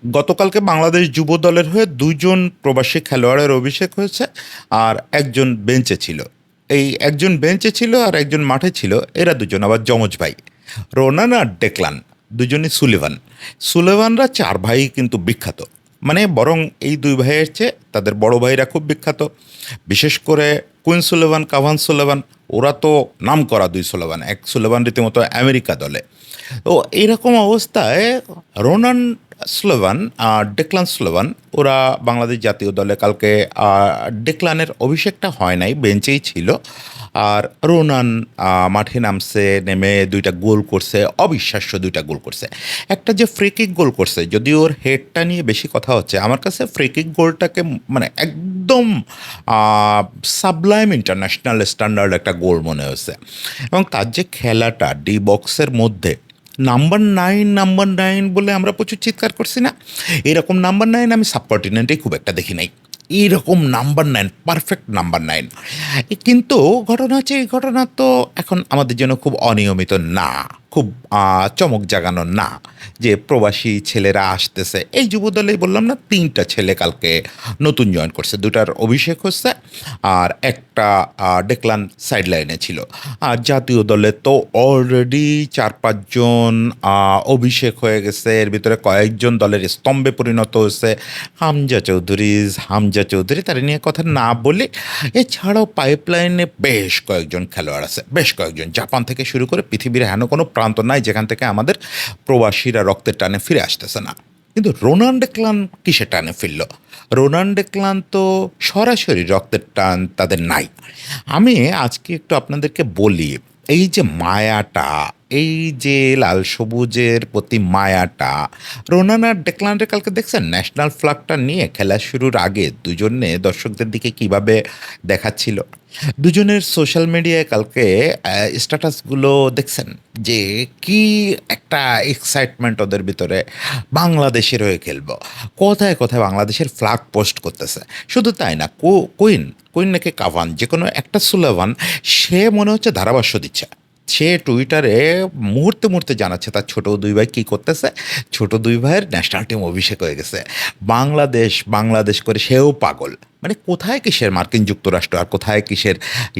গতকালকে বাংলাদেশ যুব দলের হয়ে দুজন প্রবাসী খেলোয়াড়ের অভিষেক হয়েছে, আর একজন বেঞ্চে ছিল। এই একজন বেঞ্চে ছিল আর একজন মাঠে ছিল, এরা দুজন আবার যমজ ভাই, রোনান আর ডেকলান। দুজনই সুলিভান। সুলিভানরা চার ভাই কিন্তু বিখ্যাত, মানে বরং এই দুই ভাইয়ের চেয়ে তাদের বড় ভাইরা খুব বিখ্যাত। বিশেষ করে কুইন সুলেভান, কাভান সুলেভান, ওরা তো নাম করা দুই সুলেভান। এক সুলেভান রীতিমতো আমেরিকা দলে। তো এইরকম অবস্থায় রোনান স্লোভান আর ডেকলান স্লোভান ওরা বাংলাদেশ জাতীয় দলে কালকে ডেকলানের অভিষেকটা হয় নাই, বেঞ্চেই ছিল। আর রোনান মাঠে নামছে, নেমে দুইটা গোল করছে, অবিশ্বাস্য দুইটা গোল করছে। একটা যে ফ্রিকিক গোল করছে, যদি ওর হেডটা নিয়ে বেশি কথা হচ্ছে, আমার কাছে ফ্রিকিক গোলটাকে মানে একদম সাবলাইম ইন্টারন্যাশনাল স্ট্যান্ডার্ড একটা গোল মনে হয়েছে। এবং তার যে খেলাটা ডি বক্সের মধ্যে, নাম্বার নাইন নাম্বার নাইন বলে আমরা প্রচুর চিৎকার করছি না, এরকম নাম্বার নাইন আমি সাবকন্টিনেন্টে খুব একটা দেখি নাই। এইরকম number nine, perfect number nine. কিন্তু ঘটনা হচ্ছে, এই ঘটনা তো এখন আমাদের জন্য খুব অনিয়মিত না, খুব চমক জাগানো না যে প্রবাসী ছেলেরা আসতেছে। এই যুবদলেই বললাম না, তিনটা ছেলে কালকে নতুন জয়েন করছে, দুটার অভিষেক হচ্ছে আর একটা ডেকলান সাইড লাইনে ছিল। আর জাতীয় দলে তো অলরেডি চার পাঁচজন অভিষেক হয়ে গেছে, এর ভিতরে কয়েকজন দলের স্তম্ভে পরিণত হয়েছে। হামজা চৌধুরী তারা নিয়ে কথা না বলে, এছাড়াও পাইপলাইনে বেশ কয়েকজন খেলোয়াড় আছে, বেশ কয়েকজন। জাপান থেকে শুরু করে পৃথিবীর হেন কোনো প্রান্ত নাই যেখান থেকে আমাদের প্রবাসীরা রক্তের টানে ফিরে আসতেছে না। কিন্তু রোনান ডেকলান কিসে টানে ফিরল? রোনান ডেকলান তো সরাসরি রক্তের টান তাদের নাই। আমি আজকে একটু আপনাদেরকে বলি, এই যে মায়াটা, এই যে লাল সবুজের প্রতি মায়াটা, রোনান আর ডেকলানরে কালকে দেখছেন ন্যাশনাল ফ্ল্যাগটা নিয়ে খেলা শুরুর আগে দুজনে দর্শকদের দিকে কিভাবে দেখাচ্ছিল। দুজনের সোশ্যাল মিডিয়ায় কালকে স্ট্যাটাসগুলো দেখছেন যে কি একটা এক্সাইটমেন্ট ওদের ভিতরে, বাংলাদেশের হয়ে খেলবো, কোথায় কোথায় বাংলাদেশের ফ্ল্যাগ পোস্ট করতেছে। শুধু তাই না, কুইন কুইন নাকি কাভান, যে কোনো একটা সুলেভান, সে মনে হচ্ছে ধারাভাষ্য দিচ্ছে। সে টুইটারে মুহূর্তে মুহূর্তে জানাচ্ছে তার ছোট দুই ভাই কী করতেছে। ছোট দুই ভাইয়ের ন্যাশনাল টিম অভিষেক হয়ে গেছে, বাংলাদেশ বাংলাদেশ করে সেও পাগল। মানে কোথায় কিসের মার্কিন যুক্তরাষ্ট্র আর কোথায় কিসের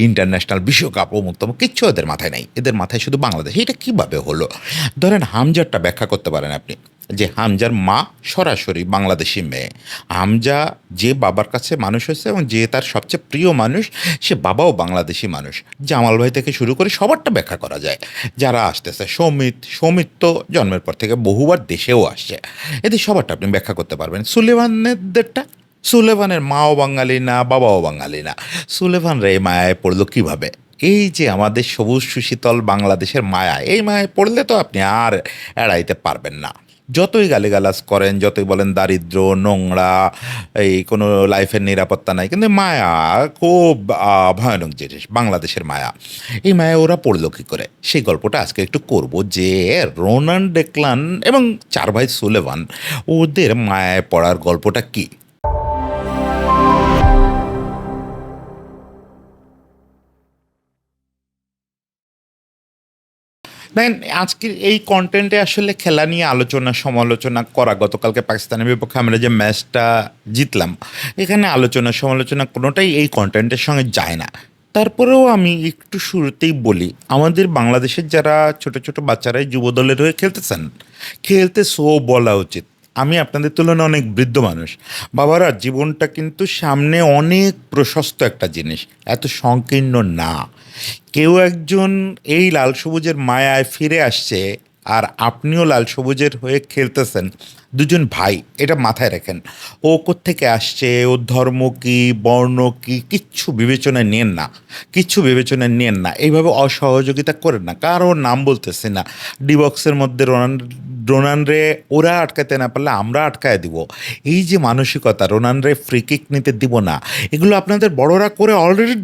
ইন্টারন্যাশনাল বিশ্বকাপ অমুক তমুক, কিচ্ছু এদের মাথায় নাই, এদের মাথায় শুধু বাংলাদেশ। এটা কীভাবে হলো? ধরেন হামজারটা ব্যাখ্যা করতে পারেন আপনি, যে হামজার মা সরাসরি বাংলাদেশি মেয়ে। হামজা যে বাবার কাছে মানুষ হয়েছে এবং যে তার সবচেয়ে প্রিয় মানুষ, সে বাবাও বাংলাদেশি মানুষ। জামাল ভাই থেকে শুরু করে সবারটা ব্যাখ্যা করা যায়। যারা আসতেছে, সৌমিত তো জন্মের পর থেকে বহুবার দেশেও আসছে, এদের সবারটা আপনি ব্যাখ্যা করতে পারবেন। সুলেমানেরদেরটা, সুলেভানের মাও বাঙালি না, বাবাও বাঙালি না, সুলেভান রে মায়ায় পড়লো কীভাবে? এই যে আমাদের সবুজ সুশীতল বাংলাদেশের মায়া, এই মায়ায় পড়লে তো আপনি আর এড়াইতে পারবেন না। যতই গালিগালাজ করেন, যতই বলেন দারিদ্র, নোংরা, এই কোনো লাইফের নিরাপত্তা নাই, কিন্তু মায়া খুব ভয়ানক জিনিস, বাংলাদেশের মায়া। এই মায়া ওরা পড়লো কী করে, সেই গল্পটা আজকে একটু করব, যে রোনান ডেকলান এবং চার ভাই সুলেভান, ওদের মায়ায় পড়ার গল্পটা কী। দেখেন, আজকের এই কন্টেন্টে আসলে খেলা নিয়ে আলোচনা সমালোচনা করা, গতকালকে পাকিস্তানের বিপক্ষে আমরা যে ম্যাচটা জিতলাম, এখানে আলোচনা সমালোচনা কোনোটাই এই কন্টেন্টের সঙ্গে যায় না। তারপরেও আমি একটু শুরুতেই বলি, আমাদের বাংলাদেশের যারা ছোট ছোট বাচ্চারাই যুব দলের হয়ে খেলতেছেন, খেলতে সো বলা উচিত। আমি আপনাদের তুলনায় অনেক বৃদ্ধ মানুষ, বাবারা, জীবনটা কিন্তু সামনে অনেক প্রশস্ত একটা জিনিস, এত সংকীর্ণ না। কেউ একজন এই লাল সবুজের মায়ায় ফিরে আসছে, আর আপনিও লাল সবুজের হয়ে খেলতেছেন, দুজন ভাই, এটা মাথায় রাখেন। ও কোত্থেকে আসছে, ওর ধর্ম কী, বর্ণ কী, কিচ্ছু বিবেচনায় নেন না, কিচ্ছু বিবেচনায় নেন না। এইভাবে অসহযোগিতা করেন না, কারো নাম বলতেছে না। ডিবক্সের মধ্যে রোনান রে ওরা আটকাতে না পারলে আমরা আটকায় দিব, এই যে মানসিকতা, রোনান রে ফ্রি কিক নিতে দিব না, এগুলো আপনাদের বড়রা করে অলরেডি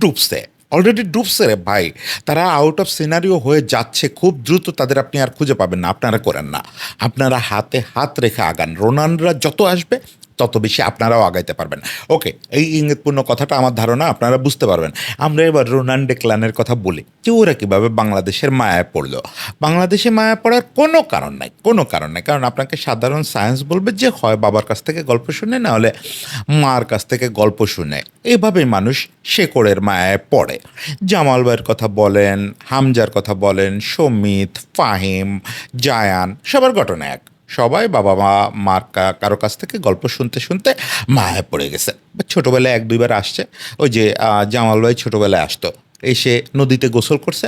ডুবছে রে ভাই। তারা আউট অফ সিনারিও হয়ে যাচ্ছে খুব দ্রুত, তাদের আপনি আর খুঁজে পাবেন না, আপনারা করেন না। আপনারা হাতে হাত রেখে আগান, রোনানরা যত আসবে তত বেশি আপনারাও আগাইতে পারবেন। ওকে, এই ইঙ্গিতপূর্ণ কথাটা আমার ধারণা আপনারা বুঝতে পারবেন। আমরা এবার রোনান ডেক্লানের কথা বলি যে ওরা কীভাবে বাংলাদেশের মায়ায় পড়লো। বাংলাদেশে মায়া পড়ার কোনো কারণ নাই, কোনো কারণ নাই। কারণ আপনাকে সাধারণ সায়েন্স বলবে যে হয় বাবার কাছ থেকে গল্প শুনে, না হলে মার কাছ থেকে গল্প শুনে। এভাবেই মানুষ শেকড়ের মায়ায় পড়ে। জামাল ভাইয়ের কথা বলেন, হামজার কথা বলেন, সমিত, ফাহিম, জায়ান, সবার ঘটনা এক। সবাই বাবা মা মার কারো কাছ থেকে গল্প শুনতে শুনতে মায়ে পড়ে গেছে। ছোটোবেলায় এক দুইবার আসছে, ওই যে জামাল ভাই ছোটোবেলায় আসতো, এসে নদীতে গোসল করছে,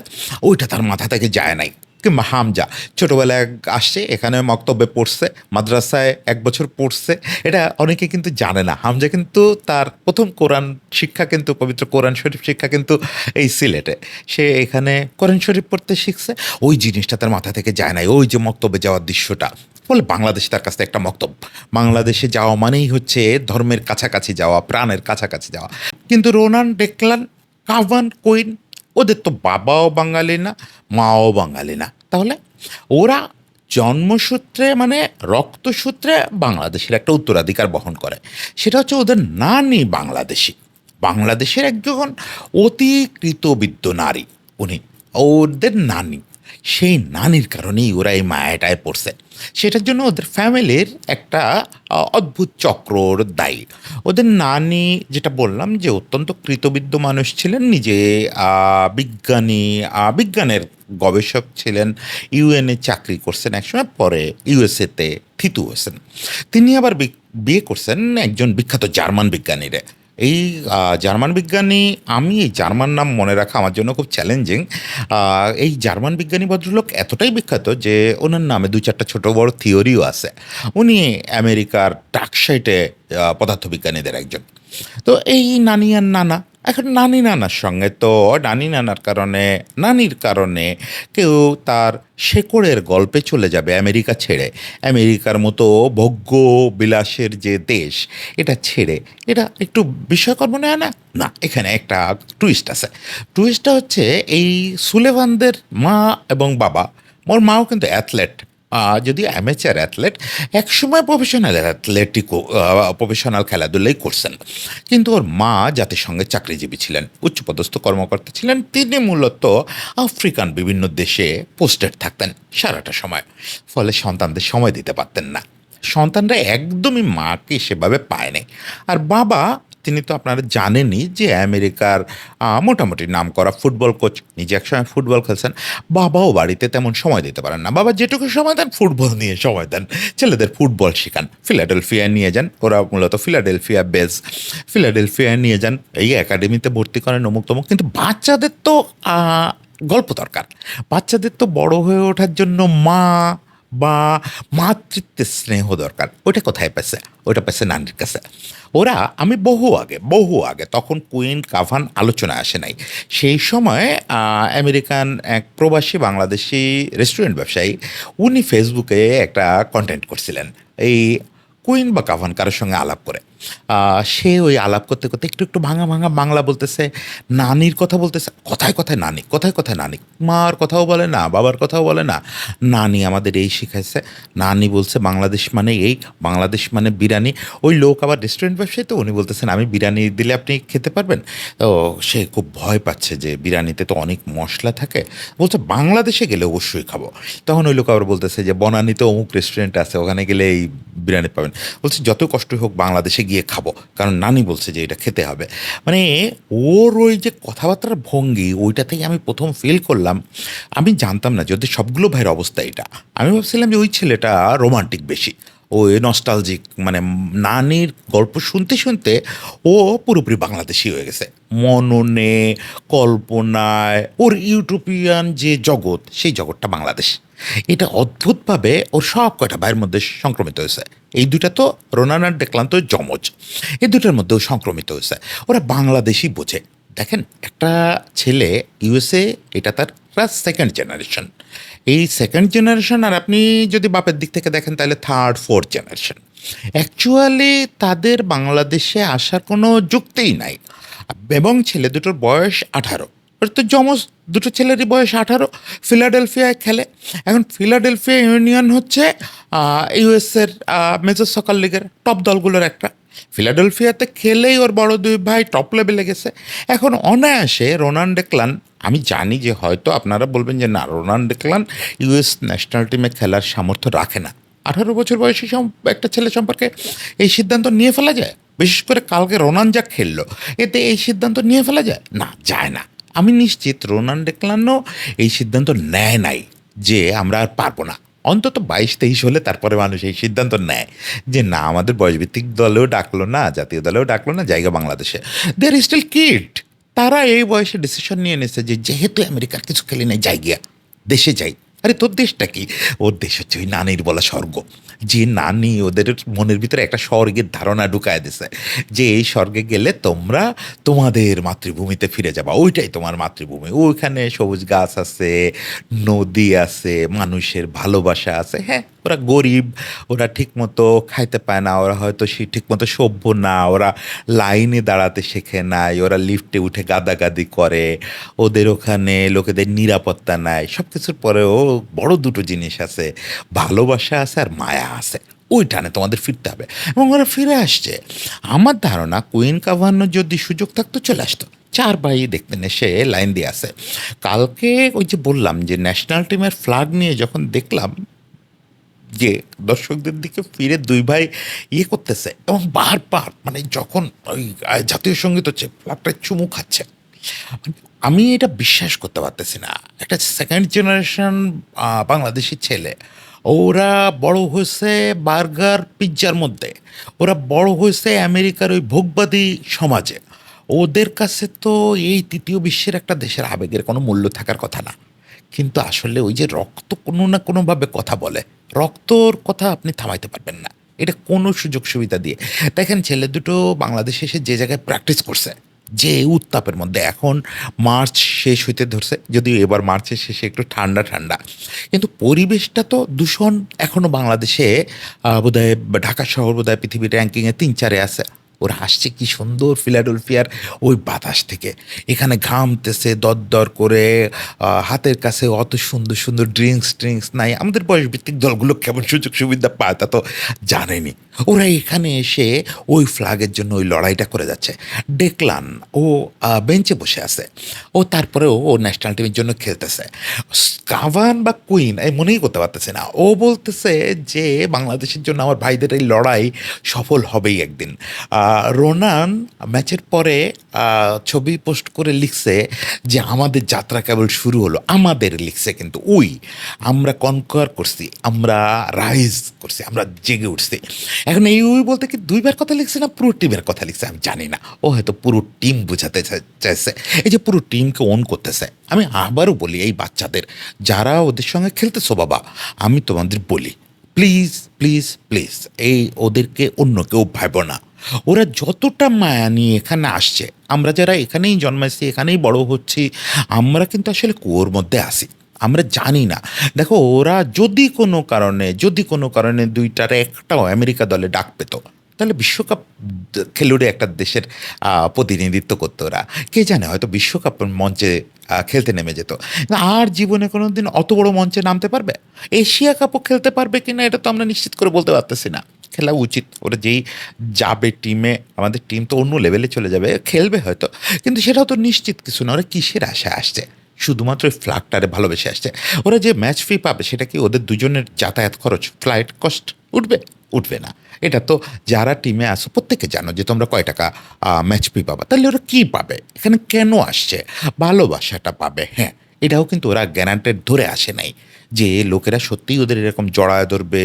ওইটা তার মাথা থেকে যায় নাই। কিংবা হামজা ছোটোবেলায় আসছে, এখানে মক্তব্যে পড়ছে, মাদ্রাসায় 1 বছর পড়ছে। এটা অনেকে কিন্তু জানে না, হামজা কিন্তু তার প্রথম কোরআন শিক্ষা কিন্তু পবিত্র কোরআন শরীফ শিক্ষা কিন্তু এই সিলেটে। সে এখানে কোরআন শরীফ পড়তে শিখছে, ওই জিনিসটা তার মাথা থেকে যায় নাই, ওই যে মক্তব্যে যাওয়ার দৃশ্যটা। বলে বাংলাদেশ তার কাছে একটা মক্তব্য, বাংলাদেশে যাওয়া মানেই হচ্ছে ধর্মের কাছাকাছি যাওয়া, প্রাণের কাছাকাছি যাওয়া। কিন্তু রোনান ডেক্লান, কাভান, কুইন, ওদের তো বাবাও বাঙালি না, মাও বাঙালি না। তাহলে ওরা জন্মসূত্রে মানে রক্তসূত্রে বাংলাদেশের একটা উত্তরাধিকার বহন করে। সেটা হচ্ছে ওদের নানি বাংলাদেশি, বাংলাদেশের একজন অতি কৃতবিদ্য নারী উনি, ওদের নানি। সেই নানির কারণেই ওরা এই মায়াটায় পড়ছে। সেটার জন্য ওদের ফ্যামিলির একটা অদ্ভুত চক্রর দায়ী। ওদের নানি, যেটা বললাম যে অত্যন্ত কৃতবিদ্য মানুষ ছিলেন, নিজে বিজ্ঞানী, বিজ্ঞানের গবেষক ছিলেন, ইউএনএ চাকরি করছেন একসময়, পরে ইউএসএতে থিতু হয়েছেন। তিনি আবার বিয়ে করছেন একজন বিখ্যাত জার্মান বিজ্ঞানীরে। এই জার্মান বিজ্ঞানী, আমি এই জার্মান নাম মনে রাখা আমার জন্য খুব চ্যালেঞ্জিং। এই জার্মান বিজ্ঞানী ভদ্রলোক এতটাই বিখ্যাত যে ওনার নামে 2-4টা ছোটো বড় থিওরিও আছে। উনি আমেরিকার ডার্কসাইটে পদার্থবিজ্ঞানীদের একজন। তো এই নানি আর নানা, এখন নানি নানার সঙ্গে তো নানি নানার কারণে, নানির কারণে কেউ তার শেকড়ের গল্পে চলে যাবে আমেরিকা ছেড়ে। আমেরিকার মতো ভোগ্য বিলাসের যে দেশ, এটা ছেড়ে। এটা একটু বিস্ময়কর মনে হয় না? না, এখানে একটা টুইস্ট আছে। টুইস্টটা হচ্ছে এই সুলেভানদের মা এবং বাবা, ওর মাও কিন্তু অ্যাথলেট, যদিও অ্যামেচার অ্যাথলেট, একসময় প্রফেশনাল খেলাধুলাই করছেন। কিন্তু ওর মা জাতিসংঘের চাকরিজীবী ছিলেন, উচ্চপদস্থ কর্মকর্তা ছিলেন। তিনি মূলত আফ্রিকান বিভিন্ন দেশে পোস্টেড থাকতেন সারাটা সময়, ফলে সন্তানদের সময় দিতে পারতেন না। সন্তানরা একদমই মাকে সেভাবে পায়নি। আর বাবা, তিনি তো আপনারা জানেনই যে আমেরিকার মোটামুটি নামকরা ফুটবল কোচ, নিজে একসময় ফুটবল খেলছেন। বাবাও বাড়িতে তেমন সময় দিতে পারেন না। বাবা যেটুকু সময় দেন ফুটবল নিয়ে সময় দেন, ছেলেদের ফুটবল শেখান, ফিলাডেলফিয়ায় নিয়ে যান, ওরা মূলত ফিলাডেলফিয়া বেস, ফিলাডেলফিয়ায় নিয়ে যান, এই একাডেমিতে ভর্তি করেন, অমুক তমুক। কিন্তু বাচ্চাদের তো গল্প দরকার, বাচ্চাদের তো বড় হয়ে ওঠার জন্য মা বা মাতৃত্বের স্নেহ দরকার। ওটা কোথায় পেয়েছে? ওটা পেয়েছে নানির কাছে। ওরা, আমি বহু আগে, তখন কুইন কাভান আলোচনায় আসে নাই। সেই সময় আমেরিকান এক প্রবাসী বাংলাদেশি রেস্টুরেন্ট ব্যবসায়ী, উনি ফেসবুকে একটা কন্টেন্ট করছিলেন এই কুইন বা কাভান কারোর সঙ্গে আলাপ করে। সে ওই আলাপ করতে করতে একটু একটু ভাঙা ভাঙা বাংলা বলতেছে, নানির কথা বলতেছে, কথায় কথায় নানি, কথায় কথায় নানি। মার কথাও বলে না, বাবার কথাও বলে না, নানি আমাদের এই শিখাইছে, নানি বলছে বাংলাদেশ মানে এই, বাংলাদেশ মানে বিরিয়ানি। ওই লোক আবার রেস্টুরেন্ট ব্যবসায়ী, তো উনি বলতেছেন আমি বিরিয়ানি দিলে আপনি খেতে পারবেন। তো সে খুব ভয় পাচ্ছে যে বিরিয়ানিতে তো অনেক মশলা থাকে, বলছে বাংলাদেশে গেলে অবশ্যই খাবো। তখন ওই লোক আবার বলতেছে যে বনানীতে অমুক রেস্টুরেন্ট আছে, ওখানে গেলে এই বিরিয়ানি পাবেন। বলছে যত কষ্টই হোক বাংলাদেশে গিয়ে খাবো, কারণ নানি বলছে যে এটা খেতে হবে। মানে ওর ওই যে কথাবার্তার ভঙ্গি, ওইটা থেকে আমি প্রথম ফিল করলাম, আমি জানতাম না যদি সবগুলো ভাইয়ের অবস্থা এটা। আমি ভাবছিলাম যে ওই ছেলেটা রোমান্টিক বেশি, ওই নস্টালজিক, মানে নানির গল্প শুনতে শুনতে ও পুরোপুরি বাংলাদেশি হয়ে গেছে। মননে, কল্পনায় ওর ইউটোপিয়ান যে জগৎ, সেই জগৎটা বাংলাদেশ। এটা অদ্ভুতভাবে ওর সব কয়টা ভাইয়ের মধ্যে সংক্রমিত হয়েছে। এই দুটা তো রোনান আর ডেক্লান তো যমজ, এই দুটার মধ্যেও সংক্রমিত হয়েছে। ওরা বাংলাদেশি বোঝে। দেখেন, একটা ছেলে ইউএসএ, এটা তার প্লাস সেকেন্ড জেনারেশন। এই সেকেন্ড জেনারেশন, আর আপনি যদি বাপের দিক থেকে দেখেন তাহলে থার্ড ফোর্থ জেনারেশন। অ্যাকচুয়ালি তাদের বাংলাদেশে আসার কোনো যুক্তিই নাই। এবং ছেলে দুটোর বয়স 18, ওর তো যমজ দুটো ছেলেরই বয়স 18, ফিলাডেলফিয়ায় খেলে। এখন ফিলাডেলফিয়া ইউনিয়ন হচ্ছে ইউএসের মেজর সকার লিগের টপ দলগুলোর একটা। ফিলাডেলফিয়াতে খেলেই ওর বড় দুই ভাই টপ লেভেলে গেছে। এখন অনায়াসে রোনান ডেকলান, আমি জানি যে হয়তো আপনারা বলবেন যে না, রোনান ডেকলান ইউএস ন্যাশনাল টিমে খেলার সামর্থ্য রাখে না। 18 বছর বয়সী একটা ছেলে সম্পর্কে এই সিদ্ধান্ত নিয়ে ফেলা যায়? বিশেষ করে কালকে রোনান যা খেললো, এতে এই সিদ্ধান্ত নিয়ে ফেলা যায়? না, যায় না। আমি নিশ্চিত রোনান ডেকলানও এই সিদ্ধান্ত নেয় নাই যে আমরা আর পারবো না। অন্তত 22-23 হলে তারপরে মানুষ এই সিদ্ধান্ত নেয় যে না, আমাদের বয়সভিত্তিক দলেও ডাকলো না, জাতীয় দলেও ডাকলো না, জায়গা বাংলাদেশে। দে আর স্টিল কিড। তারা এই বয়সে ডিসিশন নিয়ে নিয়েছে যে যেহেতু আমেরিকার কিছু খেলি নাই, যাই গিয়া দেশে যাই। আরে তোর দেশটা কি? ওর দেশ হচ্ছে ওই নানির বলা স্বর্গ। যে নানি ওদের মনের ভিতরে একটা স্বর্গের ধারণা ঢুকায় দিছে যে এই স্বর্গে গেলে তোমরা তোমাদের মাতৃভূমিতে ফিরে যাবা, ওইটাই তোমার মাতৃভূমি। ওইখানে সবুজ গাছ আছে, নদী আছে, মানুষের ভালোবাসা আছে। হ্যাঁ, ওরা গরিব, ওরা ঠিকমতো খাইতে পায় না, ওরা হয়তো সে ঠিকমতো সভ্য না, ওরা লাইনে দাঁড়াতে শেখে নাই, ওরা লিফটে উঠে গাদাগাদি করে, ওদের ওখানে লোকেদের নিরাপত্তা নাই। সব কিছুর পরেও বড় দুটো জিনিস আছে, ভালোবাসা আছে আর মায়া আছে। ওইটানে তোমাদের ফিরতে হবে, এবং ওরা ফিরে আসছে। আমার ধারণা কুইন কাভার্নোর যদি সুযোগ থাকতো চলে আসতো। 4 ভাই দেখতেন এসে লাইন দিয়ে আছে। কালকে ওই যে বললাম যে ন্যাশনাল টিমের ফ্ল্যাগ নিয়ে যখন দেখলাম যে দর্শকদের দিকে ফিরে দুই ভাই করতেছে, এবং বারবার মানে যখন ওই জাতীয় সঙ্গীত হচ্ছে ফ্ল্যাগটা চুমু খাচ্ছে, মানে আমি এটা বিশ্বাস করতে পারতেছি না। একটা সেকেন্ড জেনারেশন বাংলাদেশি ছেলে, ওরা বড় হয়েছে বার্গার পিৎজার মধ্যে, ওরা বড় হয়েছে আমেরিকার ওই ভোগবাদী সমাজে। ওদের কাছে তো এই তৃতীয় বিশ্বের একটা দেশের আবেগের কোনো মূল্য থাকার কথা না। কিন্তু আসলে ওই যে রক্ত কোনো না কোনোভাবে কথা বলে, রক্তর কথা আপনি থামাইতে পারবেন না এটা কোনো সুযোগ সুবিধা দিয়ে। দেখেন ছেলে দুটো বাংলাদেশে এসে যে জায়গায় প্র্যাকটিস করছে, যে উত্তাপের মধ্যে, এখন মার্চ শেষ হইতে ধরছে, যদিও এবার মার্চের শেষে একটু ঠান্ডা ঠান্ডা, কিন্তু পরিবেশটা তো দূষণ এখনও বাংলাদেশে বোধহয় ঢাকা শহর বোধহয় পৃথিবীর র্যাঙ্কিংয়ে 3-4-এ আছে। ওরা আসছে কি সুন্দর ফিলাডেলফিয়ার ওই বাতাস থেকে, এখানে ঘামতেছে দরদর করে, হাতের কাছে অত সুন্দর সুন্দর ড্রিঙ্কস নাই। আমাদের বয়সভিত্তিক দলগুলো কেমন সুযোগ সুবিধা পায় তা তো জানেনি। ওরা এখানে এসে ওই ফ্ল্যাগের জন্য ওই লড়াইটা করে যাচ্ছে। ডেকলান ও বেঞ্চে বসে আছে, ও তারপরেও ও ন্যাশনাল টিমের জন্য খেলতেছে। কাভান বা কুইন এই মনেই করতে পারতেছে না, ও বলতেছে যে বাংলাদেশের জন্য আমার ভাইদের এই লড়াই সফল হবেই একদিন। রোনান ম্যাচের পরে ছবি পোস্ট করে লিখছে যে আমাদের যাত্রা কেবল শুরু হলো। আমাদের লিখছে, কিন্তু আমরা কনকোয়ার করছি, আমরা রাইজ করছি, আমরা জেগে উঠছি। এখন এই বলতে কি দুইবার কথা লিখছে না পুরো টিমের কথা লিখছে আমি জানি না। ও হয়তো পুরো টিম বোঝাতে চাইছে, এই যে পুরো টিমকে অন করতেছে। আমি আবারও বলি এই বাচ্চাদের, যারা ওদের সঙ্গে খেলতেছো বাবা, আমি তোমাদের বলি প্লিজ প্লিজ প্লিজ এই ওদেরকে অন্য কেউ ভাইব না। ওরা যতটা মায়া নিয়ে এখানে আসছে, আমরা যারা এখানেই জন্মাইছি, এখানেই বড় হচ্ছি, আমরা কিন্তু আসলে কুয়োর মধ্যে আসি, আমরা জানি না। দেখো, ওরা যদি কোনো কারণে দুইটার একটাও আমেরিকা দলে ডাক পেত, তাহলে বিশ্বকাপ খেলুড়ে একটা দেশের প্রতিনিধিত্ব করতো ওরা। কে জানে, হয়তো বিশ্বকাপ মঞ্চে খেলতে নেমে যেত। আর জীবনে কোনো দিন অত বড় মঞ্চে নামতে পারবে? এশিয়া কাপও খেলতে পারবে কিনা এটা তো আমরা নিশ্চিত করে বলতে পারতেছি না। খেলা উচিত, ওরা যেই যাবে টিমে, আমাদের টিম তো অন্য লেভেলে চলে যাবে, খেলবে হয়তো, কিন্তু সেটাও তো নিশ্চিত কিছু না। ওরা কিসের আশায় আসছে? শুধুমাত্র ওই ফ্ল্যাগটারে ভালোবেসে আসছে। ওরা যে ম্যাচ ফি পাবে সেটা কি ওদের দুজনের যাতায়াত খরচ, ফ্লাইট কস্ট উঠবে? উঠবে না। এটা তো যারা টিমে আসো প্রত্যেকে জানো যে তোমরা কয় টাকা ম্যাচ ফি পাবা। তাহলে ওরা কী পাবে? এখানে কেন আসছে? ভালোবাসাটা পাবে। হ্যাঁ, এটাও কিন্তু ওরা গ্যারান্টেড ধরে আসে নাই যে লোকেরা সত্যিই ওদের এরকম জড়ায় ধরবে,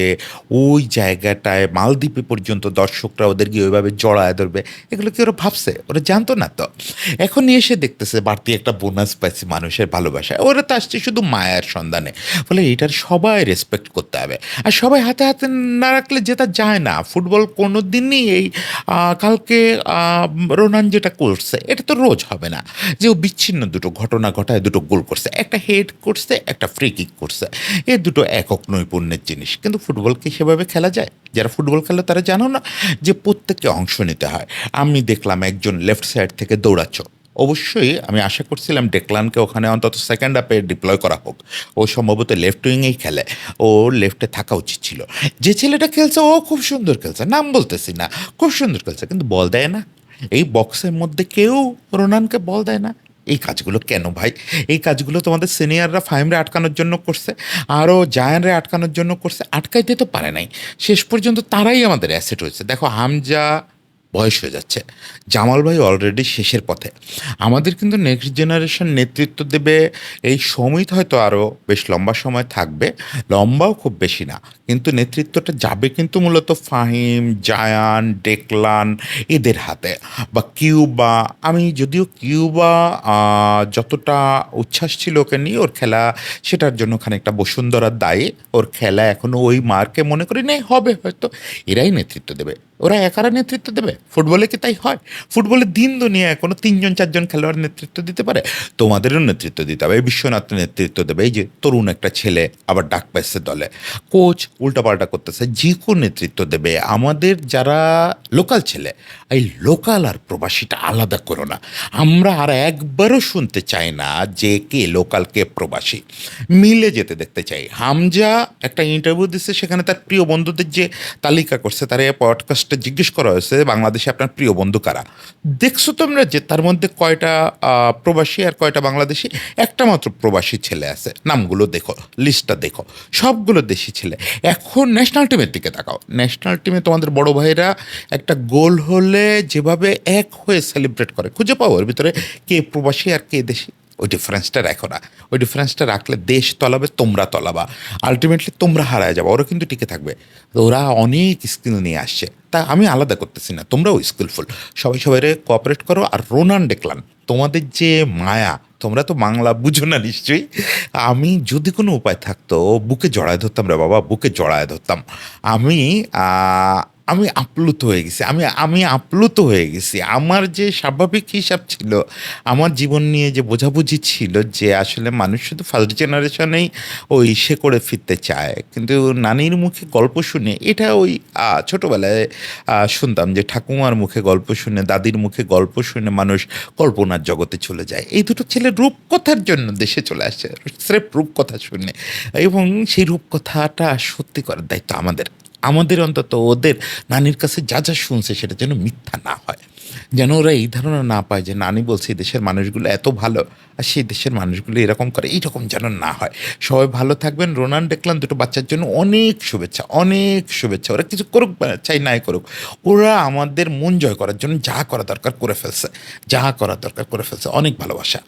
ওই জায়গাটায় মালদ্বীপে পর্যন্ত দর্শকরা ওদেরকে ওইভাবে জড়ায় ধরবে। এগুলো কি ওরা ভাবছে? ওরা জানতো না তো। এখন এসে দেখতেছে বাড়তি একটা বোনাস পাইছে মানুষের ভালোবাসায়, ওরা তো আসছে শুধু মায়ের সন্ধানে। ফলে এটার সবাই রেসপেক্ট করতে হবে। আর সবাই হাতে হাতে না রাখলে জেতা যায় না। ফুটবল কোনো দিনই এই কালকে রোনান যেটা করছে এটা তো রোজ হবে না যে ও বিচ্ছিন্ন দুটো ঘটনা ঘটায় দুটো গোল করছে, একটা হেড করছে, একটা ফ্রি কিক করছে। এ দুটো একক নৈপুণ্যের জিনিস, কিন্তু ফুটবলকে সেভাবে খেলা যায়? যারা ফুটবল খেলে তারা জানো না যে প্রত্যেককে অংশ নিতে হয়। আমি দেখলাম একজন লেফট সাইড থেকে দৌড়াচ্ছ, অবশ্যই আমি আশা করছিলাম ডেকলানকে ওখানে অন্তত সেকেন্ড হাফে ডিপ্লয় করা হোক। ও সম্ভবত লেফট উইংয়েই খেলে। ওর লেফটে থাকা উচিত ছিল। যে ছেলেটা খেলছে ও খুব সুন্দর খেলছে, নাম বলতেছি না, খুব সুন্দর খেলছে, কিন্তু বল দেয় না। এই বক্সের মধ্যে কেউ রোনানকে বল দেয় না। এই কাজগুলো কেন ভাই? এই কাজগুলো তোমাদের সিনিয়ররা ফাহিমরে আটকানোর জন্য করছে, আরও জায়ানরে আটকানোর জন্য করছে, আটকাইতে তো পারে নাই। শেষ পর্যন্ত তারাই আমাদের অ্যাসেট হয়েছে। দেখো হামজা বয়স হয়ে যাচ্ছে, জামাল ভাই অলরেডি শেষের পথে। আমাদের কিন্তু নেক্সট জেনারেশন নেতৃত্ব দেবে। এই সমিত হয়তো আরও বেশ লম্বা সময় থাকবে, লম্বাও খুব বেশি না, কিন্তু নেতৃত্বটা যাবে কিন্তু মূলত ফাহিম, জায়ান, ডেকলান এদের হাতে, বা কিউবা। আমি যদিও কিউবা যতটা উচ্ছ্বাস ছিল ওকে নিয়ে ওর খেলা, সেটার জন্য খানিকটা বসুন্ধরার দায়ী। ওর খেলা এখনও ওই মার্কে মনে করি নেই, হবে হয়তো। এরাই নেতৃত্ব দেবে। ওরা একারা নেতৃত্ব দেবে? ফুটবলে কি তাই হয়? ফুটবলে দিন দুনিয়া কোনো 3-4 খেলোয়াড় নেতৃত্ব দিতে পারে? তোমাদেরও নেতৃত্ব দিতে হবে। এই বিশ্বনাথ নেতৃত্ব দেবে, এই যে তরুণ একটা ছেলে আবার ডাক পাইছে দলে, কোচ উল্টাপাল্টা করতেছে, জিকো নেতৃত্ব দেবে। আমাদের যারা লোকাল ছেলে, এই লোকাল আর প্রবাসীটা আলাদা করো না। আমরা আর একবারও শুনতে চাই না যে কে লোকাল কে প্রবাসী, মিলে যেতে দেখতে চাই। হামজা একটা ইন্টারভিউ দিচ্ছে, সেখানে তার প্রিয় বন্ধুদের যে তালিকা করছে, তার এই পডকাস্টে জিজ্ঞেস করা হয়েছে বাংলাদেশে আপনার প্রিয় বন্ধু কারা। দেখছো তোমরা যে তার মধ্যে কয়টা প্রবাসী আর কয়টা বাংলাদেশি? একটা মাত্র প্রবাসী ছেলে আছে, নামগুলো দেখো, লিস্টটা দেখো, সবগুলো দেশি ছেলে। এখন ন্যাশনাল টিমের দিকে তাকাও। ন্যাশনাল টিমে তোমাদের বড় ভাইরা একটা গোল হলে যেভাবে এক হয়ে সেলিব্রেট করে, খুঁজে পাও ওর ভিতরে কে প্রবাসী আর কে দেশি? ওই ডিফারেন্সটা রাখো না। ওই ডিফারেন্সটা রাখলে দেশ তলাবে, তোমরা তলাবা, আলটিমেটলি তোমরা হারায় যাবো, ওরা কিন্তু টিকে থাকবে। তো ওরা অনেক স্কিল নিয়ে আসছে, তা আমি আলাদা করতেছি না, তোমরাও স্কিলফুল, সবাই সবাইরে কোঅপারেট করো। আর রোনান ডেকলান, তোমাদের যে মায়া, তোমরা তো বাংলা বুঝো না নিশ্চয়ই। আমি যদি কোনো উপায় থাকতো বুকে জড়ায় ধরতাম রে বাবা, বুকে জড়ায় ধরতাম। আমি আমি আপ্লুত হয়ে গেছি, আমি আপ্লুত হয়ে গেছি। আমার যে স্বাভাবিক হিসাব ছিল, আমার জীবন নিয়ে যে বোঝাবুঝি ছিল, যে আসলে মানুষ শুধু ফার্স্ট জেনারেশনেই ওই সে করে ফিরতে চায়, কিন্তু নানির মুখে গল্প শুনে, এটা ওই ছোটোবেলায় শুনতাম যে ঠাকুমার মুখে গল্প শুনে, দাদির মুখে গল্প শুনে মানুষ কল্পনার জগতে চলে যায়। এই দুটো ছেলে রূপকথার জন্য দেশে চলে আসে, স্রেফ রূপকথা শুনে। এবং সেই রূপকথাটা সত্যি করার দায়িত্ব আমাদের। আমাদের অন্তত ওদের নানির কাছে যা যা শুনছে সেটা যেন মিথ্যা না হয়, যেন ওরা এই ধারণা না পায় যে নানি বলছে এই দেশের মানুষগুলো এত ভালো আর সেই দেশের মানুষগুলো এরকম করে, এইরকম যেন না হয়। সবাই ভালো থাকবেন। রোনান ডেকলান দুটো বাচ্চার জন্য অনেক শুভেচ্ছা, অনেক শুভেচ্ছা। ওরা কিছু করুক বা চাই নাই করুক, ওরা আমাদের মন জয় করার জন্য যা করা দরকার করে ফেলছে, যা করা দরকার করে ফেলছে। অনেক ভালোবাসা।